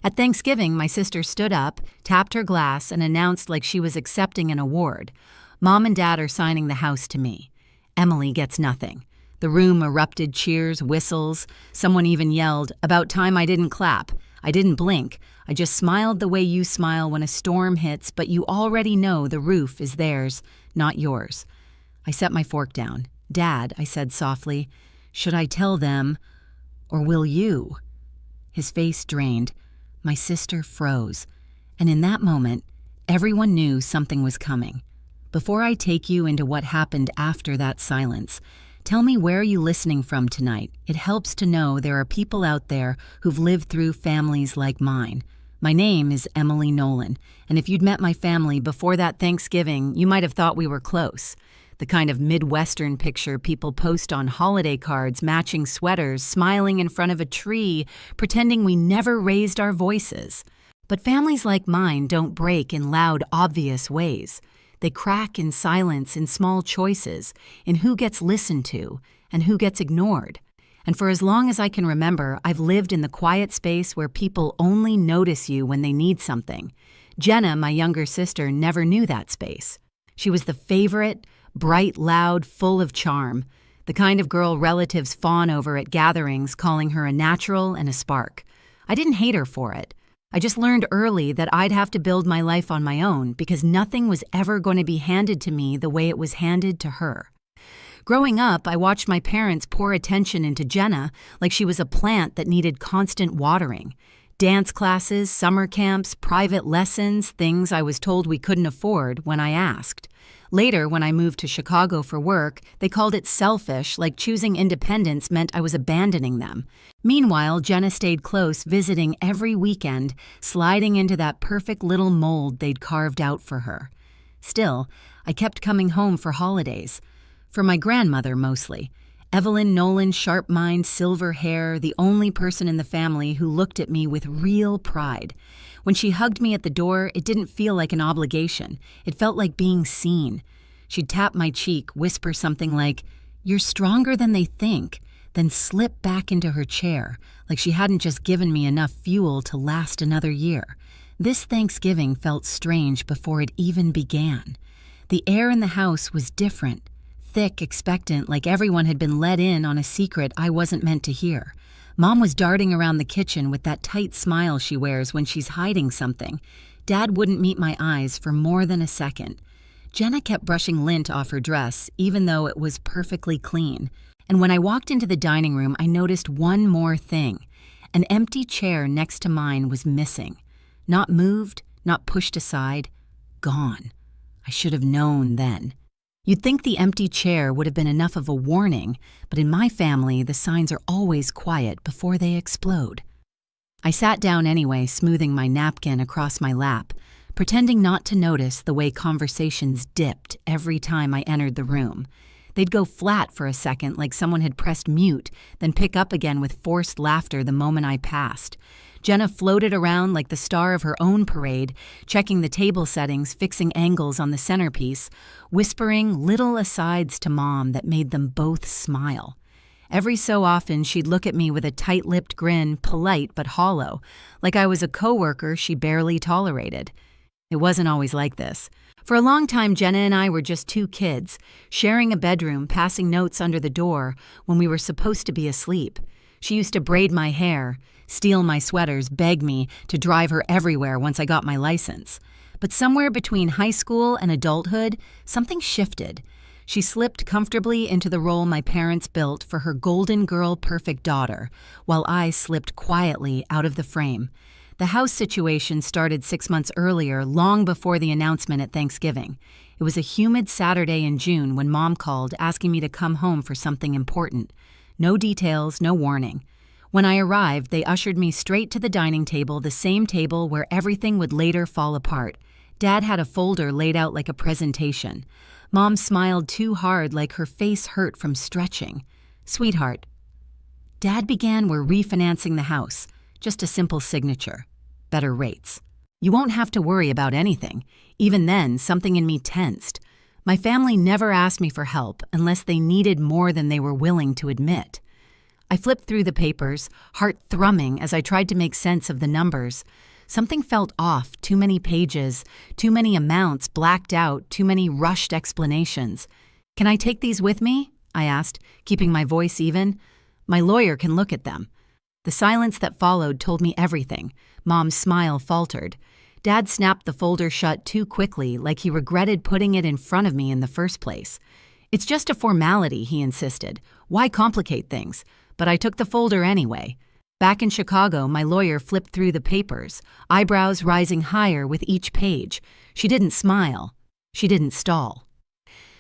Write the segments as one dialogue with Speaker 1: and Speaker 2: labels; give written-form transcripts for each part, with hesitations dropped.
Speaker 1: At Thanksgiving, my sister stood up, tapped her glass, and announced like she was accepting an award. Mom and Dad are signing the house to me. Emily gets nothing. The room erupted cheers, whistles. Someone even yelled, "About time I didn't clap." I didn't blink. I just smiled the way you smile when a storm hits, but you already know the roof is theirs, not yours. I set my fork down. "Dad," I said softly, "should I tell them, or will you?" His face drained. My sister froze. And in that moment, everyone knew something was coming. Before I take you into what happened after that silence, tell me where you listening from tonight. It helps to know there are people out there who've lived through families like mine. My name is Emily Nolan, and if you'd met my family before that Thanksgiving, you might have thought we were close. The kind of Midwestern picture people post on holiday cards, matching sweaters, smiling in front of a tree, pretending we never raised our voices. But families like mine don't break in loud, obvious ways. They crack in silence, in small choices, in who gets listened to and who gets ignored. And for as long as I can remember, I've lived in the quiet space where people only notice you when they need something. Jenna, my younger sister, never knew that space. She was the favorite, bright, loud, full of charm, the kind of girl relatives fawn over at gatherings, calling her a natural and a spark. I didn't hate her for it. I just learned early that I'd have to build my life on my own because nothing was ever going to be handed to me the way it was handed to her. Growing up, I watched my parents pour attention into Jenna like she was a plant that needed constant watering. Dance classes, summer camps, private lessons, things I was told we couldn't afford when I asked. Later, when I moved to Chicago for work, they called it selfish, like choosing independence meant I was abandoning them. Meanwhile, Jenna stayed close, visiting every weekend, sliding into that perfect little mold they'd carved out for her. Still, I kept coming home for holidays. For my grandmother, mostly. Evelyn Nolan, sharp mind, silver hair, the only person in the family who looked at me with real pride. When she hugged me at the door, it didn't feel like an obligation. It felt like being seen. She'd tap my cheek, whisper something like, "You're stronger than they think," then slip back into her chair, like she hadn't just given me enough fuel to last another year. This Thanksgiving felt strange before it even began. The air in the house was different. Thick, expectant, like everyone had been let in on a secret I wasn't meant to hear. Mom was darting around the kitchen with that tight smile she wears when she's hiding something. Dad wouldn't meet my eyes for more than a second. Jenna kept brushing lint off her dress, even though it was perfectly clean. And when I walked into the dining room, I noticed one more thing. An empty chair next to mine was missing. Not moved, not pushed aside, gone. I should have known then. You'd think the empty chair would have been enough of a warning, but in my family, the signs are always quiet before they explode. I sat down anyway, smoothing my napkin across my lap, pretending not to notice the way conversations dipped every time I entered the room. They'd go flat for a second like someone had pressed mute, then pick up again with forced laughter the moment I passed. Jenna floated around like the star of her own parade, checking the table settings, fixing angles on the centerpiece, whispering little asides to Mom that made them both smile. Every so often, she'd look at me with a tight-lipped grin, polite but hollow, like I was a coworker she barely tolerated. It wasn't always like this. For a long time, Jenna and I were just two kids, sharing a bedroom, passing notes under the door when we were supposed to be asleep. She used to braid my hair, steal my sweaters, beg me to drive her everywhere once I got my license. But somewhere between high school and adulthood, something shifted. She slipped comfortably into the role my parents built for her golden girl perfect daughter, while I slipped quietly out of the frame. The house situation started 6 months earlier, long before the announcement at Thanksgiving. It was a humid Saturday in June when Mom called, asking me to come home for something important. No details, no warning. When I arrived, they ushered me straight to the dining table, the same table where everything would later fall apart. Dad had a folder laid out like a presentation. Mom smiled too hard, like her face hurt from stretching. "Sweetheart." Dad began, "We're refinancing the house. Just a simple signature. Better rates. You won't have to worry about anything." Even then, something in me tensed. My family never asked me for help unless they needed more than they were willing to admit. I flipped through the papers, heart thrumming as I tried to make sense of the numbers. Something felt off, too many pages, too many amounts blacked out, too many rushed explanations. "Can I take these with me?" I asked, keeping my voice even. "My lawyer can look at them." The silence that followed told me everything. Mom's smile faltered. Dad snapped the folder shut too quickly, like he regretted putting it in front of me in the first place. "It's just a formality," he insisted. "Why complicate things?" But I took the folder anyway. Back in Chicago, my lawyer flipped through the papers, eyebrows rising higher with each page. She didn't smile. She didn't stall.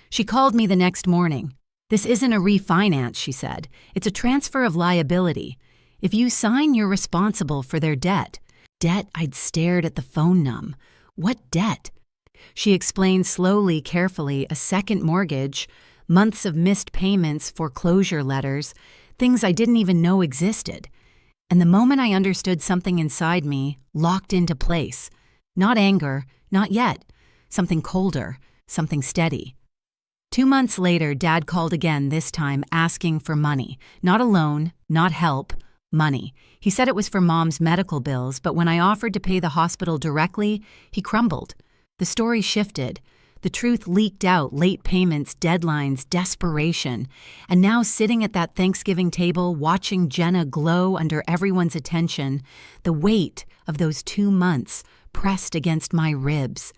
Speaker 1: She called me the next morning. "This isn't a refinance," she said. "It's a transfer of liability. If you sign, you're responsible for their debt." Debt? I'd stared at the phone numb. What debt? She explained slowly, carefully, a second mortgage, months of missed payments, foreclosure letters, things I didn't even know existed. And the moment I understood, something inside me locked into place. Not anger, not yet. Something colder, something steady. 2 months later, Dad called again, this time asking for money. Not a loan, not help, money. He said it was for Mom's medical bills, but when I offered to pay the hospital directly, he crumbled. The story shifted. The truth leaked out, late payments, deadlines, desperation. And now sitting at that Thanksgiving table, watching Jenna glow under everyone's attention, the weight of those 2 months pressed against my ribs.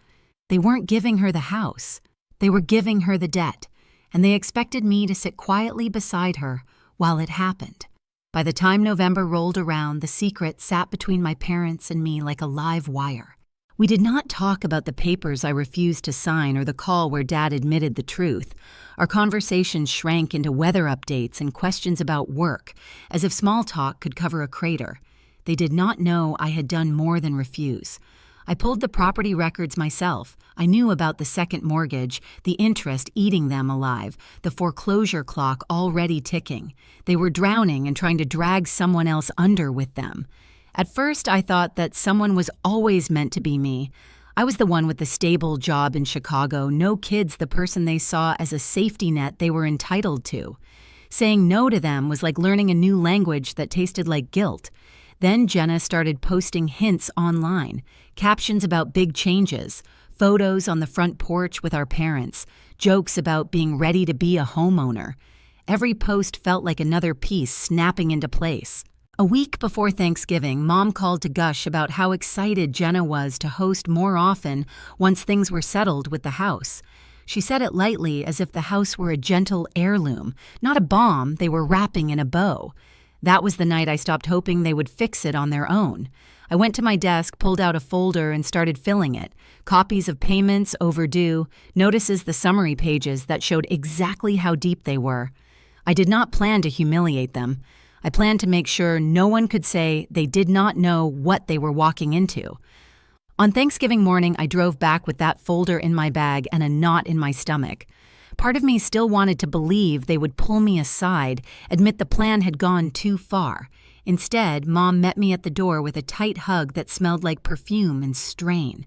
Speaker 1: They weren't giving her the house. They were giving her the debt, and they expected me to sit quietly beside her while it happened. By the time November rolled around, the secret sat between my parents and me like a live wire. We did not talk about the papers I refused to sign or the call where Dad admitted the truth. Our conversations shrank into weather updates and questions about work, as if small talk could cover a crater. They did not know I had done more than refuse. I pulled the property records myself. I knew about the second mortgage, the interest eating them alive, the foreclosure clock already ticking. They were drowning and trying to drag someone else under with them. At first, I thought that someone was always meant to be me. I was the one with the stable job in Chicago, no kids, the person they saw as a safety net they were entitled to. Saying no to them was like learning a new language that tasted like guilt. Then Jenna started posting hints online, captions about big changes, photos on the front porch with our parents, jokes about being ready to be a homeowner. Every post felt like another piece snapping into place. A week before Thanksgiving, Mom called to gush about how excited Jenna was to host more often once things were settled with the house. She said it lightly, as if the house were a gentle heirloom, not a bomb they were wrapping in a bow. That was the night I stopped hoping they would fix it on their own. I went to my desk, pulled out a folder, and started filling it. Copies of payments overdue, notices the summary pages that showed exactly how deep they were. I did not plan to humiliate them. I planned to make sure no one could say they did not know what they were walking into. On Thanksgiving morning, I drove back with that folder in my bag and a knot in my stomach. Part of me still wanted to believe they would pull me aside, admit the plan had gone too far. Instead, Mom met me at the door with a tight hug that smelled like perfume and strain.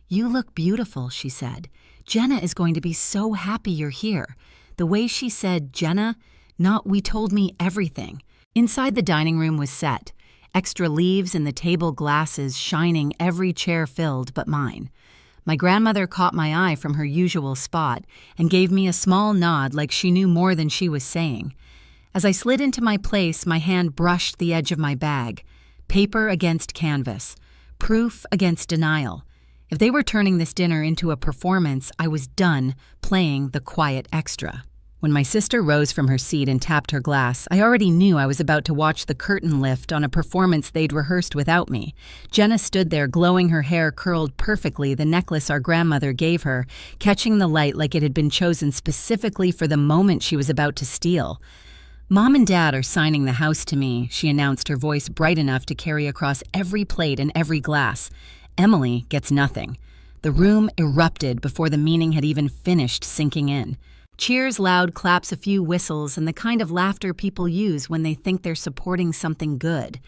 Speaker 1: "You look beautiful," she said. "Jenna is going to be so happy you're here." The way she said Jenna, not we, told me everything. Inside, the dining room was set. Extra leaves in the table glasses shining, every chair filled but mine. My grandmother caught my eye from her usual spot and gave me a small nod like she knew more than she was saying. As I slid into my place, my hand brushed the edge of my bag. Paper against canvas. Proof against denial. If they were turning this dinner into a performance, I was done playing the quiet extra. When my sister rose from her seat and tapped her glass, I already knew I was about to watch the curtain lift on a performance they'd rehearsed without me. Jenna stood there, glowing, her hair curled perfectly, the necklace our grandmother gave her, catching the light like it had been chosen specifically for the moment she was about to steal. "Mom and Dad are signing the house to me," she announced, her voice bright enough to carry across every plate and every glass. "Emily gets nothing." The room erupted before the meaning had even finished sinking in. Cheers, loud claps, a few whistles, and the kind of laughter people use when they think they're supporting something good.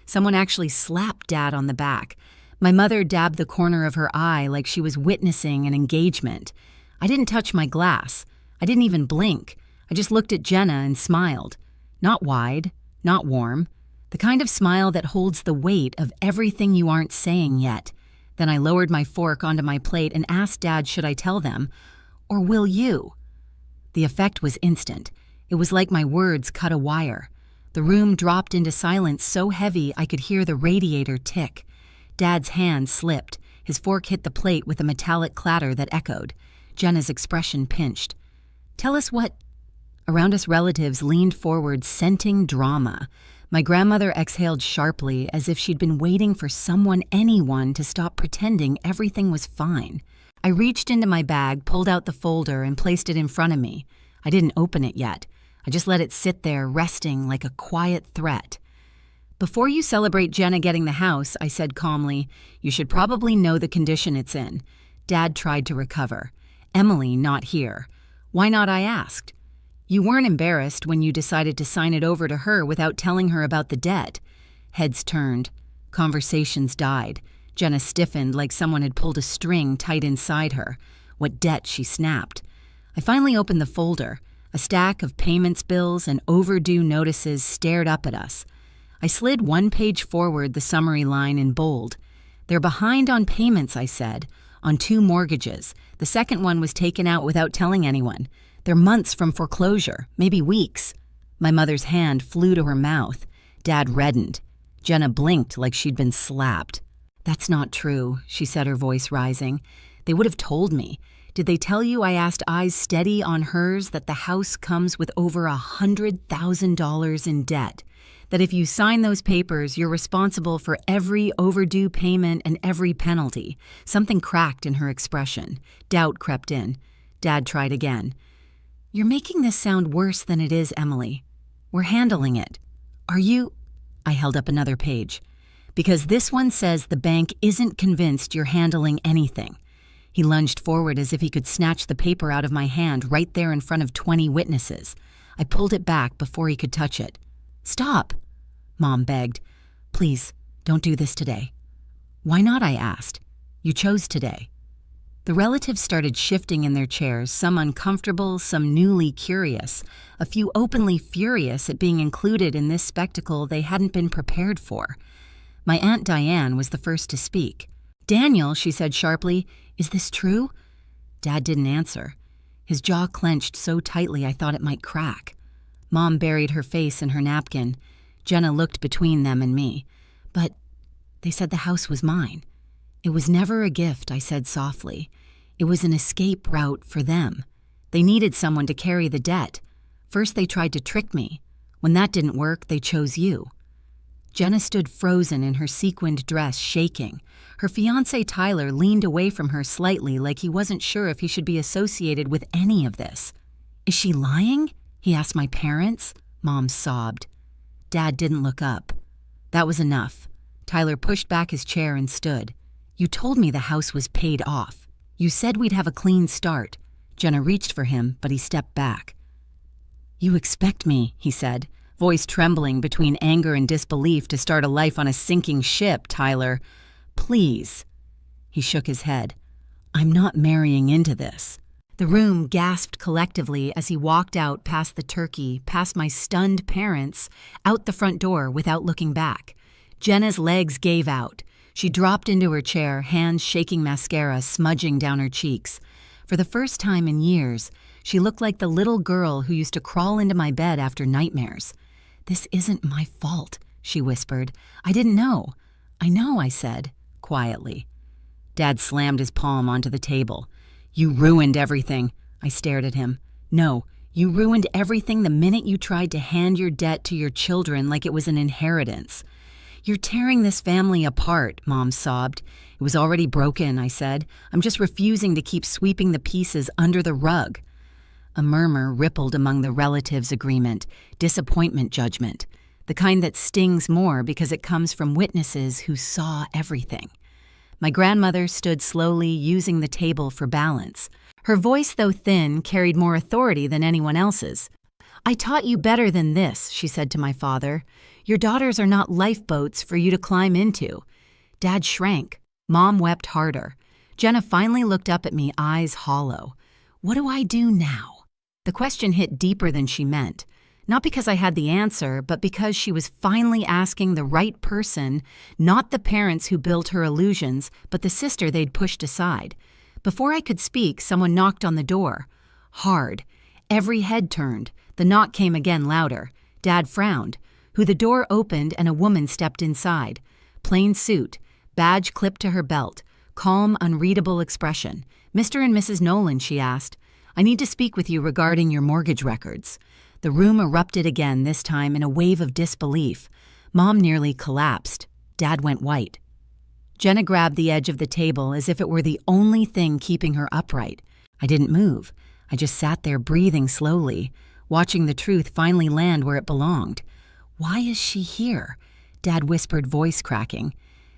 Speaker 1: Someone actually slapped Dad on the back. My mother dabbed the corner of her eye like she was witnessing an engagement. I didn't touch my glass. I didn't even blink. I just looked at Jenna and smiled. Not wide, not warm. The kind of smile that holds the weight of everything you aren't saying yet. Then I lowered my fork onto my plate and asked Dad, should I tell them? Or will you? The effect was instant. It was like my words cut a wire. The room dropped into silence so heavy I could hear the radiator tick. Dad's hand slipped. His fork hit the plate with a metallic clatter that echoed. Jenna's expression pinched. Tell us what... Around us relatives leaned forward, scenting drama. My grandmother exhaled sharply, as if she'd been waiting for anyone, to stop pretending everything was fine. I reached into my bag, pulled out the folder, and placed it in front of me. I didn't open it yet. I just let it sit there, resting like a quiet threat. Before you celebrate Jenna getting the house, I said calmly, you should probably know the condition it's in. Dad tried to recover. Emily not here. Why not, I asked. You weren't embarrassed when you decided to sign it over to her without telling her about the debt. Heads turned. Conversations died. Jenna stiffened like someone had pulled a string tight inside her. What debt, she snapped. I finally opened the folder. A stack of payments bills and overdue notices stared up at us. I slid one page forward, the summary line in bold. They're behind on payments, I said, on 2 mortgages. The second one was taken out without telling anyone. They're months from foreclosure, maybe weeks. My mother's hand flew to her mouth. Dad reddened. Jenna blinked like she'd been slapped. That's not true, she said, her voice rising. They would have told me. Did they tell you, I asked, eyes steady on hers, that the house comes with over $100,000 in debt? That if you sign those papers, you're responsible for every overdue payment and every penalty? Something cracked in her expression. Doubt crept in. Dad tried again. You're making this sound worse than it is, Emily. We're handling it. Are you? I held up another page. Because this one says the bank isn't convinced you're handling anything. He lunged forward as if he could snatch the paper out of my hand right there in front of 20 witnesses. I pulled it back before he could touch it. Stop, Mom begged. Please, don't do this today. Why not, I asked. You chose today. The relatives started shifting in their chairs, some uncomfortable, some newly curious, a few openly furious at being included in this spectacle they hadn't been prepared for. My Aunt Diane was the first to speak. Daniel, she said sharply, is this true? Dad didn't answer. His jaw clenched so tightly I thought it might crack. Mom buried her face in her napkin. Jenna looked between them and me. But they said the house was mine. It was never a gift, I said softly. It was an escape route for them. They needed someone to carry the debt. First they tried to trick me. When that didn't work, they chose you. Jenna stood frozen in her sequined dress, shaking. Her fiancé Tyler leaned away from her slightly, like he wasn't sure if he should be associated with any of this. Is she lying? He asked my parents. Mom sobbed. Dad didn't look up. That was enough. Tyler pushed back his chair and stood. You told me the house was paid off. You said we'd have a clean start. Jenna reached for him, but he stepped back. You expect me, he said, voice trembling between anger and disbelief, to start a life on a sinking ship, Tyler. Please. He shook his head. I'm not marrying into this. The room gasped collectively as he walked out past the turkey, past my stunned parents, out the front door without looking back. Jenna's legs gave out. She dropped into her chair, hands shaking mascara smudging down her cheeks. For the first time in years, she looked like the little girl who used to crawl into my bed after nightmares. This isn't my fault, she whispered. I didn't know. I know, I said, quietly. Dad slammed his palm onto the table. You ruined everything. I stared at him. No, you ruined everything the minute you tried to hand your debt to your children like it was an inheritance. You're tearing this family apart, Mom sobbed. It was already broken, I said. I'm just refusing to keep sweeping the pieces under the rug. A murmur rippled among the relatives' agreement, disappointment judgment, the kind that stings more because it comes from witnesses who saw everything. My grandmother stood slowly, using the table for balance. Her voice, though thin, carried more authority than anyone else's. I taught you better than this, she said to my father. Your daughters are not lifeboats for you to climb into. Dad shrank. Mom wept harder. Jenna finally looked up at me, eyes hollow. What do I do now? The question hit deeper than she meant. Not because I had the answer, but because she was finally asking the right person, not the parents who built her illusions, but the sister they'd pushed aside. Before I could speak, someone knocked on the door. Hard. Every head turned. The knock came again louder. Dad frowned. The door opened and a woman stepped inside. Plain suit, badge clipped to her belt, calm, unreadable expression. "Mr. and Mrs. Nolan," she asked. "I need to speak with you regarding your mortgage records." The room erupted again, this time in a wave of disbelief. Mom nearly collapsed. Dad went white. Jenna grabbed the edge of the table as if it were the only thing keeping her upright. I didn't move. I just sat there breathing slowly, watching the truth finally land where it belonged. "Why is she here?" Dad whispered, voice cracking.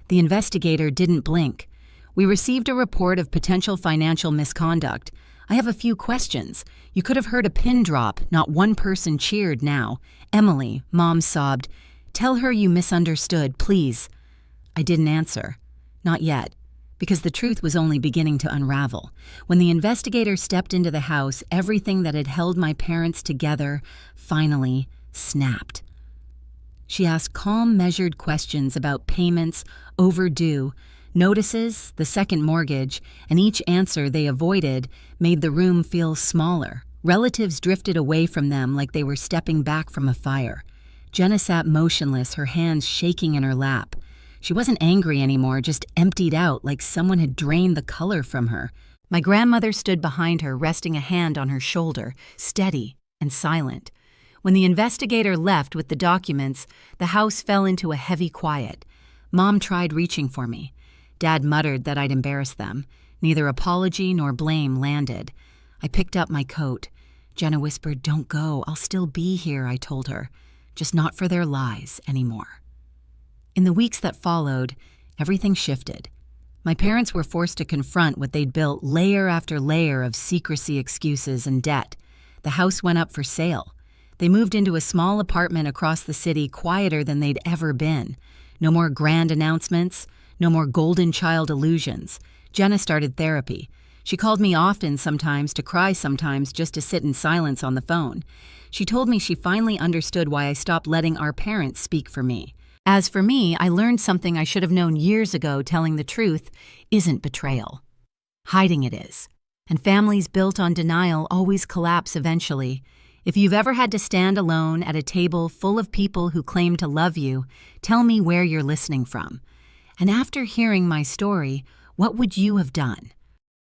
Speaker 1: The investigator didn't blink. "We received a report of potential financial misconduct. I have a few questions. You could have heard a pin drop. Not one person cheered now. Emily," Mom sobbed. "Tell her you misunderstood, please." I didn't answer. Not yet, because the truth was only beginning to unravel. When the investigator stepped into the house, everything that had held my parents together finally snapped. She asked calm, measured questions about payments, overdue, notices, the second mortgage, and each answer they avoided made the room feel smaller. Relatives drifted away from them like they were stepping back from a fire. Jenna sat motionless, her hands shaking in her lap. She wasn't angry anymore, just emptied out like someone had drained the color from her. My grandmother stood behind her, resting a hand on her shoulder, steady and silent. When the investigator left with the documents, the house fell into a heavy quiet. Mom tried reaching for me. Dad muttered that I'd embarrassed them. Neither apology nor blame landed. I picked up my coat. Jenna whispered, "Don't go. I'll still be here," I told her. "Just not for their lies anymore." In the weeks that followed, everything shifted. My parents were forced to confront what they'd built layer after layer of secrecy, excuses, and debt. The house went up for sale. They moved into a small apartment across the city, quieter than they'd ever been. No more grand announcements, no more golden child illusions. Jenna started therapy. She called me often sometimes, to cry sometimes, just to sit in silence on the phone. She told me she finally understood why I stopped letting our parents speak for me. As for me, I learned something I should have known years ago: telling the truth isn't betrayal. Hiding it is. And families built on denial always collapse eventually. If you've ever had to stand alone at a table full of people who claim to love you, tell me where you're listening from. And after hearing my story, what would you have done?